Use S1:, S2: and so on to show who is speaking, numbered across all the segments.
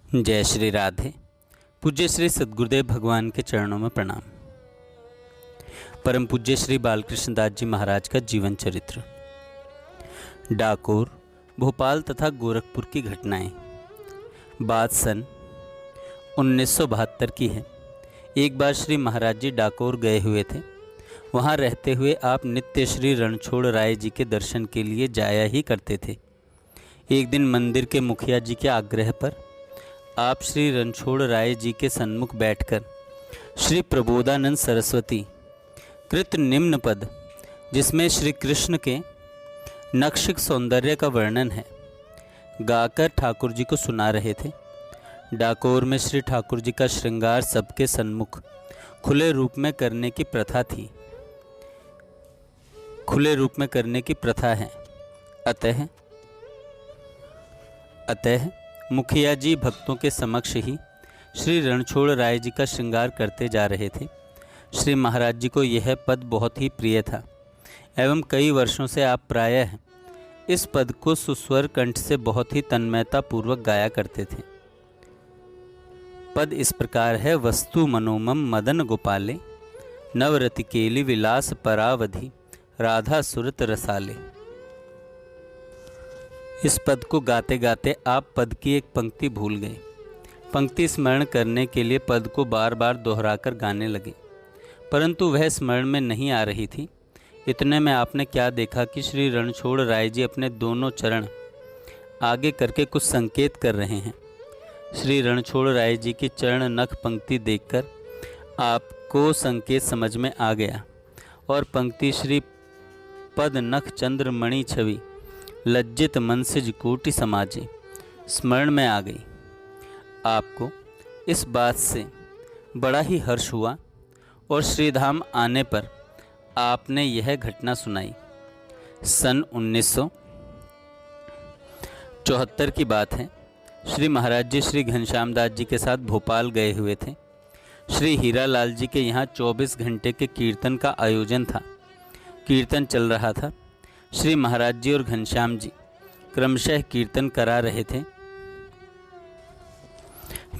S1: जय श्री राधे। पूज्य श्री सद्गुरुदेव भगवान के चरणों में प्रणाम। परम पूज्य श्री बालकृष्ण दास जी महाराज का जीवन चरित्र। डाकोर, भोपाल तथा गोरखपुर की घटनाएं। बात सन 1972 की है। एक बार श्री महाराज जी डाकोर गए हुए थे। वहां रहते हुए आप नित्य श्री रणछोड़ राय जी के दर्शन के लिए जाया ही करते थे। एक दिन मंदिर के मुखिया जी के आग्रह पर आप श्री रणछोड़ राय जी के सन्मुख बैठकर श्री प्रबोधानंद सरस्वती कृत निम्न पद, जिसमें श्री कृष्ण के नक्षिक सौंदर्य का वर्णन है, गाकर ठाकुर जी को सुना रहे थे। डाकोर में श्री ठाकुर जी का श्रृंगार सबके सन्मुख खुले रूप में करने की प्रथा थी। खुले रूप में करने की प्रथा है। अतः मुखिया जी भक्तों के समक्ष ही श्री रणछोड़ राय जी का श्रृंगार करते जा रहे थे। श्री महाराज जी को यह पद बहुत ही प्रिय था एवं कई वर्षों से आप प्रायः इस पद को सुस्वर कंठ से बहुत ही तन्मयता पूर्वक गाया करते थे। पद इस प्रकार है। वस्तु मनोमम मदन गोपाले, नवरतिकेली विलास परावधि, राधा सुरत रसाले। इस पद को गाते गाते आप पद की एक पंक्ति भूल गए। पंक्ति स्मरण करने के लिए पद को बार बार दोहराकर गाने लगे, परंतु वह स्मरण में नहीं आ रही थी। इतने में आपने क्या देखा कि श्री रणछोड़ राय जी अपने दोनों चरण आगे करके कुछ संकेत कर रहे हैं। श्री रणछोड़ राय जी की चरण नख पंक्ति देखकर आपको संकेत समझ में आ गया और पंक्ति श्री पद नख चंद्रमणि छवि लज्जित मन से कोटि समाजे स्मरण में आ गई। आपको इस बात से बड़ा ही हर्ष हुआ और श्रीधाम आने पर आपने यह घटना सुनाई। सन 1974 की बात है। श्री महाराज जी श्री घनश्याम दास जी के साथ भोपाल गए हुए थे। श्री हीरालाल जी के यहाँ 24 घंटे के कीर्तन का आयोजन था। कीर्तन चल रहा था। श्री महाराज जी और घनश्याम जी क्रमशः कीर्तन करा रहे थे।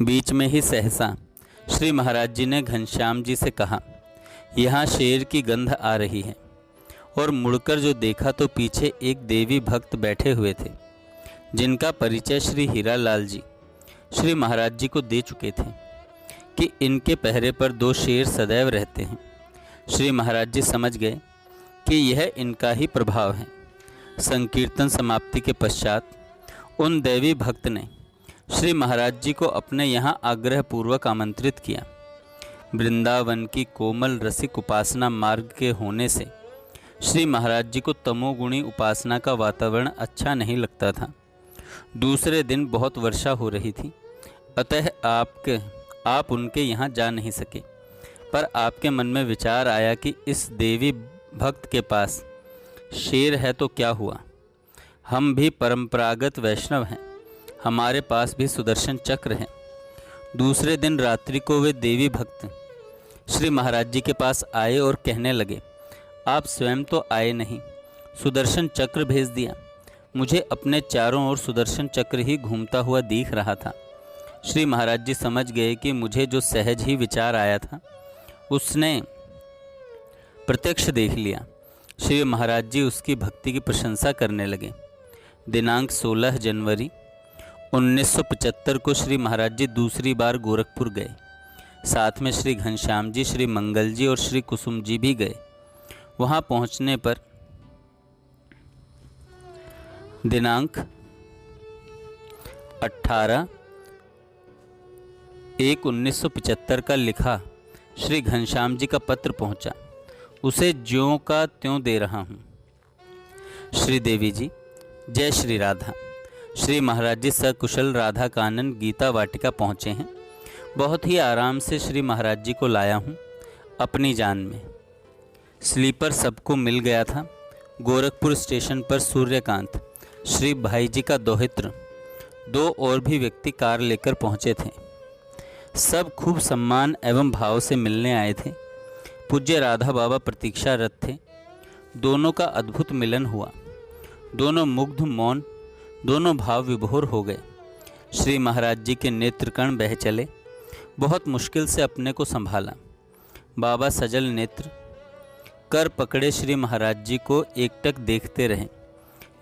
S1: बीच में ही सहसा श्री महाराज जी ने घनश्याम जी से कहा, यहाँ शेर की गंध आ रही है। और मुड़कर जो देखा तो पीछे एक देवी भक्त बैठे हुए थे, जिनका परिचय श्री हीरालाल जी श्री महाराज जी को दे चुके थे कि इनके पहरे पर 2 शेर सदैव रहते हैं। श्री महाराज जी समझ गए कि यह इनका ही प्रभाव है। संकीर्तन समाप्ति के पश्चात उन देवी भक्त ने श्री महाराज जी को अपने यहाँ आग्रहपूर्वक आमंत्रित किया। वृंदावन की कोमल रसिक उपासना मार्ग के होने से श्री महाराज जी को तमोगुणी उपासना का वातावरण अच्छा नहीं लगता था। दूसरे दिन बहुत वर्षा हो रही थी, अतः आप उनके यहाँ जा नहीं सके। पर आपके मन में विचार आया कि इस देवी भक्त के पास शेर है तो क्या हुआ, हम भी परंपरागत वैष्णव हैं, हमारे पास भी सुदर्शन चक्र है। दूसरे दिन रात्रि को वे देवी भक्त श्री महाराज जी के पास आए और कहने लगे, आप स्वयं तो आए नहीं, सुदर्शन चक्र भेज दिया। मुझे अपने चारों ओर सुदर्शन चक्र ही घूमता हुआ दिख रहा था। श्री महाराज जी समझ गए कि मुझे जो सहज ही विचार आया था उसने प्रत्यक्ष देख लिया। श्री महाराज जी उसकी भक्ति की प्रशंसा करने लगे। दिनांक 16 जनवरी 1975 को श्री महाराज जी दूसरी बार गोरखपुर गए। साथ में श्री घनश्याम जी, श्री मंगल जी और श्री कुसुम जी भी गए। वहां पहुंचने पर दिनांक 18/1/1975 का लिखा श्री घनश्याम जी का पत्र पहुंचा। उसे ज्यों का त्यों दे रहा हूँ। श्री देवी जी, जय श्री राधा। श्री महाराज जी सकुशल राधा कानन गीता वाटिका पहुँचे हैं। बहुत ही आराम से श्री महाराज जी को लाया हूँ अपनी जान में। स्लीपर सबको मिल गया था। गोरखपुर स्टेशन पर सूर्यकांत, श्री भाई जी का दोहित्र, 2 और भी व्यक्ति कार लेकर पहुँचे थे। सब खूब सम्मान एवं भाव से मिलने आए थे। पूज्य राधा बाबा प्रतीक्षारत थे। दोनों का अद्भुत मिलन हुआ। दोनों मुग्ध मौन, दोनों भाव विभोर हो गए। श्री महाराज जी के नेत्रकण बह चले। बहुत मुश्किल से अपने को संभाला। बाबा सजल नेत्र कर पकड़े श्री महाराज जी को एकटक देखते रहे।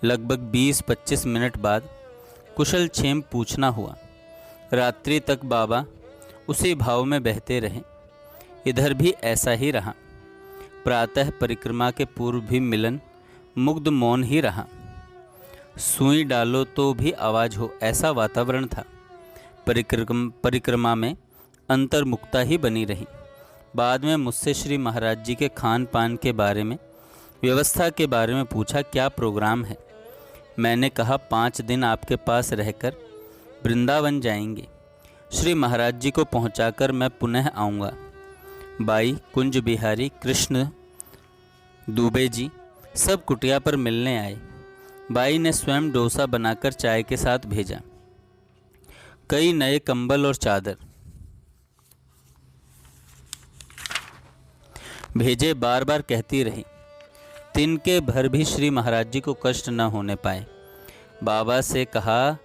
S1: लगभग 20-25 मिनट बाद कुशल क्षेम पूछना हुआ। रात्रि तक बाबा उसी भाव में बहते रहे। इधर भी ऐसा ही रहा। प्रातः परिक्रमा के पूर्व भी मिलन मुग्ध मौन ही रहा। सुई डालो तो भी आवाज़ हो, ऐसा वातावरण था। परिक्रमा में अंतर्मुखता ही बनी रही। बाद में मुझसे श्री महाराज जी के खान पान के बारे में, व्यवस्था के बारे में पूछा, क्या प्रोग्राम है। मैंने कहा 5 दिन आपके पास रहकर वृंदावन जाएंगे। श्री महाराज जी को पहुंचाकर मैं पुनः आऊँगा। बाई, कुंज बिहारी, कृष्ण दुबे जी सब कुटिया पर मिलने आए। बाई ने स्वयं डोसा बनाकर चाय के साथ भेजा। कई नए कंबल और चादर भेजे। बार बार कहती रही। तिनके भर भी श्री महाराज जी को कष्ट न होने पाए। बाबा से कहा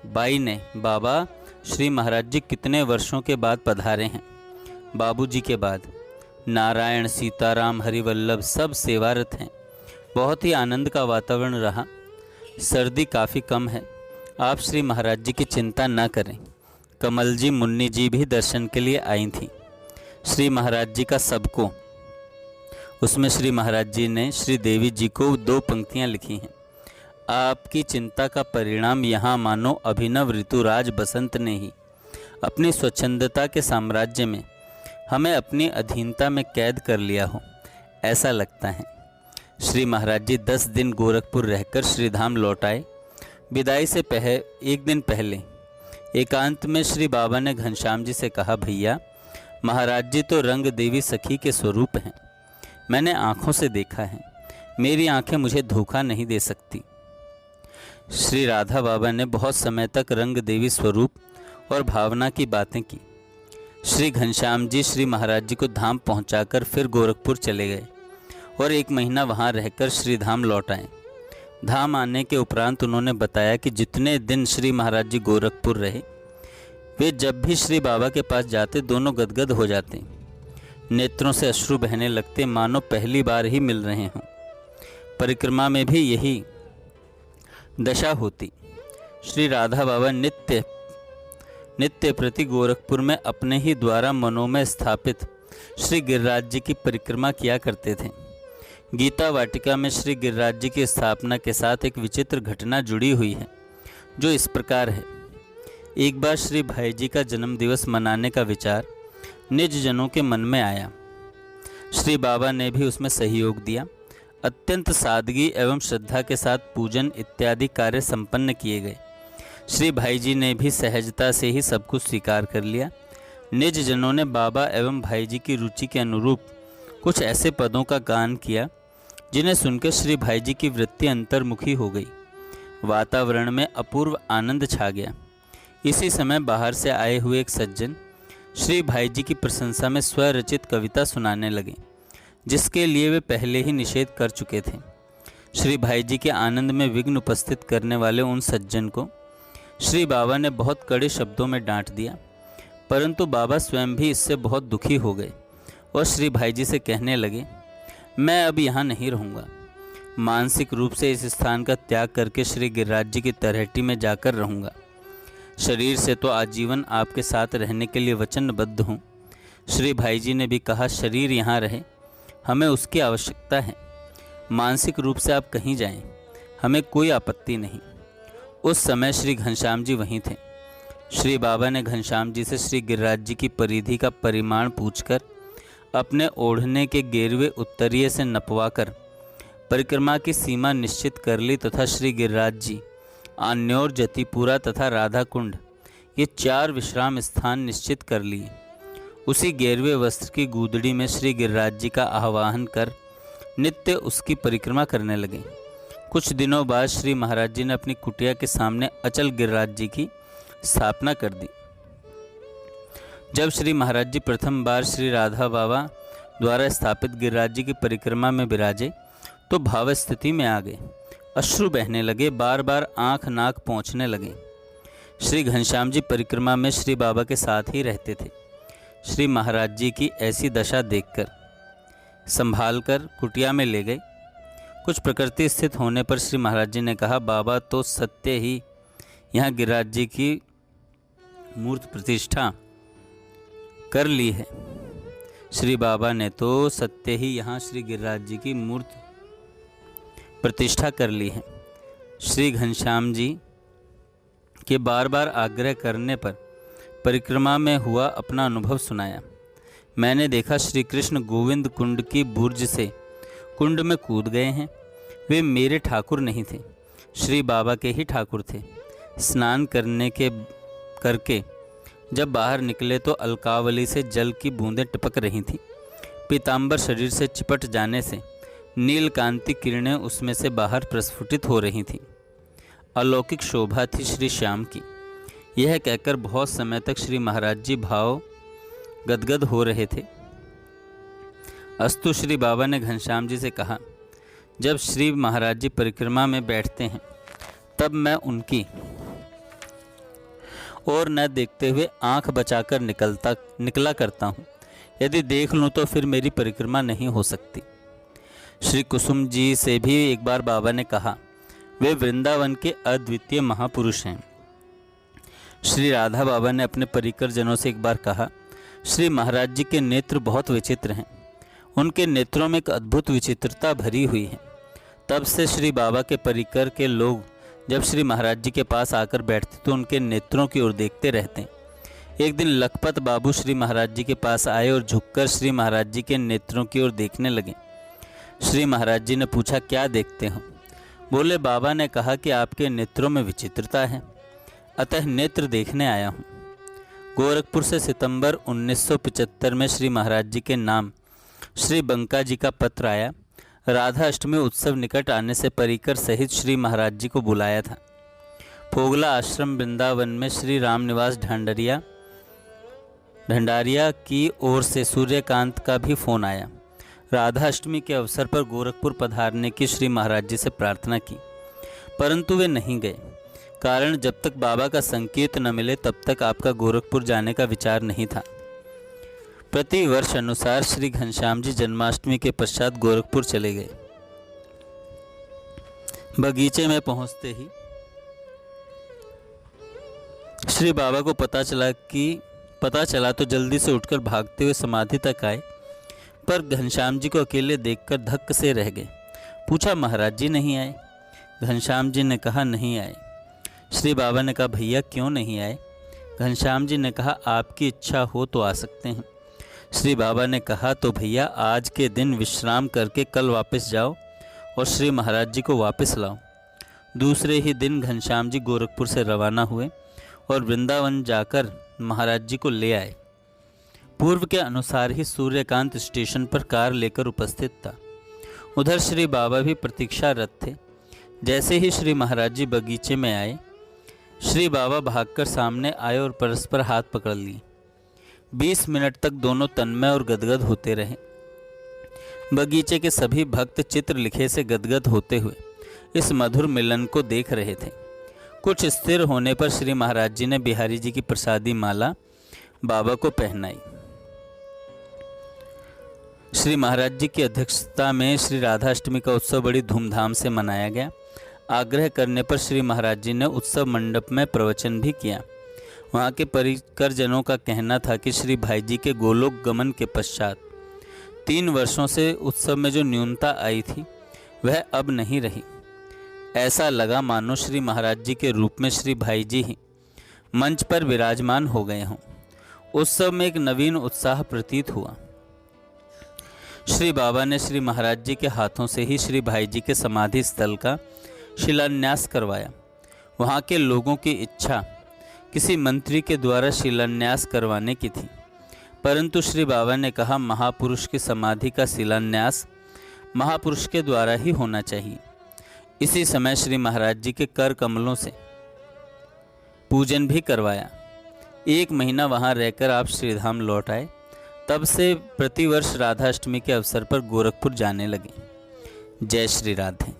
S1: बाई ने, बाबा श्री महाराज जी कितने वर्षों के बाद पधारे हैं। बाबूजी के बाद नारायण, सीताराम, हरिवल्लभ सब सेवारत हैं। बहुत ही आनंद का वातावरण रहा। सर्दी काफ़ी कम है। आप श्री महाराज जी की चिंता न करें। कमल जी, मुन्नी जी भी दर्शन के लिए आई थीं। श्री महाराज जी का सबको, उसमें श्री महाराज जी ने श्री देवी जी को 2 पंक्तियां लिखी हैं। आपकी चिंता का परिणाम यहाँ मानो अभिनव ऋतुराज बसंत ने ही अपनी स्वच्छंदता के साम्राज्य में हमें अपनी अधीनता में कैद कर लिया हो, ऐसा लगता है। श्री महाराज जी 10 दिन गोरखपुर रहकर श्रीधाम लौट आए। विदाई से 1 दिन पहले एकांत में श्री बाबा ने घनश्याम जी से कहा, भैया महाराज जी तो रंग देवी सखी के स्वरूप हैं। मैंने आँखों से देखा है। मेरी आँखें मुझे धोखा नहीं दे सकती। श्री राधा बाबा ने बहुत समय तक रंग देवी स्वरूप और भावना की बातें की। श्री घनश्याम जी श्री महाराज जी को धाम पहुंचाकर फिर गोरखपुर चले गए और 1 महीना वहां रहकर श्री धाम लौट आए। धाम आने के उपरांत उन्होंने बताया कि जितने दिन श्री महाराज जी गोरखपुर रहे, वे जब भी श्री बाबा के पास जाते दोनों गदगद हो जाते। नेत्रों से अश्रु बहने लगते, मानो पहली बार ही मिल रहे हों। परिक्रमा में भी यही दशा होती। श्री राधा बाबा नित्य प्रति गोरखपुर में अपने ही द्वारा मनोमय स्थापित श्री गिरिराज जी की परिक्रमा किया करते थे। गीता वाटिका में श्री गिरिराज जी की स्थापना के साथ एक विचित्र घटना जुड़ी हुई है, जो इस प्रकार है। एक बार श्री भाई जी का जन्मदिवस मनाने का विचार निज जनों के मन में आया। श्री बाबा ने भी उसमें सहयोग दिया। अत्यंत सादगी एवं श्रद्धा के साथ पूजन इत्यादि कार्य संपन्न किए गए। श्री भाई जी ने भी सहजता से ही सब कुछ स्वीकार कर लिया। निज जनों ने बाबा एवं भाई जी की रुचि के अनुरूप कुछ ऐसे पदों का गान किया जिन्हें सुनकर श्री भाई जी की वृत्ति अंतर्मुखी हो गई। वातावरण में अपूर्व आनंद छा गया। इसी समय बाहर से आए हुए एक सज्जन श्री भाई जी की प्रशंसा में स्वरचित कविता सुनाने लगे, जिसके लिए वे पहले ही निषेध कर चुके थे। श्री भाई जी के आनंद में विघ्न उपस्थित करने वाले उन सज्जन को श्री बाबा ने बहुत कड़े शब्दों में डांट दिया, परंतु बाबा स्वयं भी इससे बहुत दुखी हो गए और श्री भाई जी से कहने लगे, मैं अब यहाँ नहीं रहूँगा। मानसिक रूप से इस स्थान का त्याग करके श्री गिरिराज जी की तलहटी में जाकर रहूँगा। शरीर से तो आजीवन आपके साथ रहने के लिए वचनबद्ध हूँ। श्री भाई जी ने भी कहा, शरीर यहाँ रहे, हमें उसकी आवश्यकता है। मानसिक रूप से आप कहीं जाएं, हमें कोई आपत्ति नहीं। उस समय श्री घनश्याम जी वहीं थे। श्री बाबा ने घनश्याम जी से श्री गिरिराज जी की परिधि का परिमाण पूछकर अपने ओढ़ने के गेरवे उत्तरीय से नपवाकर परिक्रमा की सीमा निश्चित कर ली तथा श्री गिरिराज जी, आन्योर, जतिपुरा तथा राधा कुंड ये 4 विश्राम स्थान निश्चित कर लिए। उसी गेरवे वस्त्र की गूदड़ी में श्री गिरिराज जी का आवाहन कर नित्य उसकी परिक्रमा करने लगे। कुछ दिनों बाद श्री महाराज जी ने अपनी कुटिया के सामने अचल गिरिराज जी की स्थापना कर दी। जब श्री महाराज जी प्रथम बार श्री राधा बाबा द्वारा स्थापित गिरिराज जी की परिक्रमा में विराजे तो भाव स्थिति में आ गए। अश्रु बहने लगे, बार बार आंख नाक पहुँचने लगे। श्री घनश्याम जी परिक्रमा में श्री बाबा के साथ ही रहते थे। श्री महाराज जी की ऐसी दशा देखकर संभाल कर कुटिया में ले गए। कुछ प्रकृति स्थित होने पर श्री महाराज जी ने कहा, बाबा तो सत्य ही यहाँ गिरिराज जी की मूर्त प्रतिष्ठा कर ली है। श्री बाबा ने तो सत्य ही यहाँ श्री गिरिराज जी की मूर्त प्रतिष्ठा कर ली है। श्री घनश्याम जी के बार बार आग्रह करने पर परिक्रमा में हुआ अपना अनुभव सुनाया। मैंने देखा श्री कृष्ण गोविंद कुंड की बुर्ज से कुंड में कूद गए हैं। वे मेरे ठाकुर नहीं थे, श्री बाबा के ही ठाकुर थे। स्नान करके जब बाहर निकले तो अलकावली से जल की बूंदें टपक रही थीं। पीताम्बर शरीर से चिपट जाने से नीलकांति किरणें उसमें से बाहर प्रस्फुटित हो रही थीं। अलौकिक शोभा थी श्री श्याम की। यह कहकर बहुत समय तक श्री महाराज जी भाव गदगद हो रहे थे। अस्तु श्री बाबा ने घनश्याम जी से कहा, जब श्री महाराज जी परिक्रमा में बैठते हैं तब मैं उनकी और न देखते हुए आंख बचाकर निकला करता हूँ। यदि देख लूँ तो फिर मेरी परिक्रमा नहीं हो सकती। श्री कुसुम जी से भी एक बार बाबा ने कहा, वे वृंदावन के अद्वितीय महापुरुष हैं। श्री राधा बाबा ने अपने परिकर जनों से एक बार कहा, श्री महाराज जी के नेत्र बहुत विचित्र हैं। उनके नेत्रों में एक अद्भुत विचित्रता भरी हुई है। तब से श्री बाबा के परिकर के लोग जब श्री महाराज जी के पास आकर बैठते तो उनके नेत्रों की ओर देखते रहते। एक दिन लखपत बाबू श्री महाराज जी के पास आए और झुककर श्री महाराज जी के नेत्रों की ओर देखने लगे। श्री महाराज जी ने पूछा, क्या देखते हो? बोले, बाबा ने कहा कि आपके नेत्रों में विचित्रता है, अतः नेत्र देखने आया हूँ। गोरखपुर से सितंबर 1975 में श्री महाराज जी के नाम श्री बंका जी का पत्र आया। राधा अष्टमी उत्सव निकट आने से परिकर सहित श्री महाराज जी को बुलाया था। फोगला आश्रम वृंदावन में श्री रामनिवास ढंडारिया की ओर से सूर्यकांत का भी फोन आया। राधा अष्टमी के अवसर पर गोरखपुर पधारने की श्री महाराज जी से प्रार्थना की, परंतु वे नहीं गए। कारण जब तक बाबा का संकेत न मिले तब तक आपका गोरखपुर जाने का विचार नहीं था। प्रति वर्ष अनुसार श्री घनश्याम जी जन्माष्टमी के पश्चात गोरखपुर चले गए। बगीचे में पहुंचते ही श्री बाबा को पता चला तो जल्दी से उठकर भागते हुए समाधि तक आए, पर घनश्याम जी को अकेले देखकर धक्क से रह गए। पूछा, महाराज जी नहीं आए? घनश्याम जी ने कहा, नहीं आए। श्री बाबा ने कहा, भैया क्यों नहीं आए? घनश्याम जी ने कहा, आपकी इच्छा हो तो आ सकते हैं। श्री बाबा ने कहा, तो भैया आज के दिन विश्राम करके कल वापस जाओ और श्री महाराज जी को वापस लाओ। दूसरे ही दिन घनश्याम जी गोरखपुर से रवाना हुए और वृंदावन जाकर महाराज जी को ले आए। पूर्व के अनुसार ही सूर्यकांत स्टेशन पर कार लेकर उपस्थित था। उधर श्री बाबा भी प्रतीक्षारत थे। जैसे ही श्री महाराज जी बगीचे में आए, श्री बाबा भागकर सामने आए और परस्पर हाथ पकड़ लिए। 20 मिनट तक दोनों तन्मय और गदगद होते रहे। बगीचे के सभी भक्त चित्र लिखे से गदगद होते हुए इस मधुर मिलन को देख रहे थे। कुछ स्थिर होने पर श्री महाराज जी ने बिहारी जी की प्रसादी माला बाबा को पहनाई। श्री महाराज जी की अध्यक्षता में श्री राधाष्टमी का उत्सव बड़ी धूमधाम से मनाया गया। आग्रह करने पर श्री महाराज जी ने उत्सव मंडप में प्रवचन भी किया। वहाँ के परिकरजनों का कहना था कि श्री भाई जी के गोलोक गमन के पश्चात 3 वर्षों से उत्सव में जो न्यूनता आई थी वह अब नहीं रही। ऐसा लगा मानो श्री महाराज जी के रूप में श्री भाई जी ही मंच पर विराजमान हो गए हों। उत्सव में एक नवीन उत्साह प्रतीत हुआ। श्री बाबा ने श्री महाराज जी के हाथों से ही श्री भाई जी के समाधि स्थल का शिलान्यास करवाया। वहाँ के लोगों की इच्छा किसी मंत्री के द्वारा शिलान्यास करवाने की थी, परंतु श्री बाबा ने कहा महापुरुष की समाधि का शिलान्यास महापुरुष के द्वारा ही होना चाहिए। इसी समय श्री महाराज जी के कर कमलों से पूजन भी करवाया। 1 महीना वहाँ रहकर आप श्रीधाम लौट आए। तब से प्रतिवर्ष राधाष्टमी के अवसर पर गोरखपुर जाने लगे। जय श्री राधे।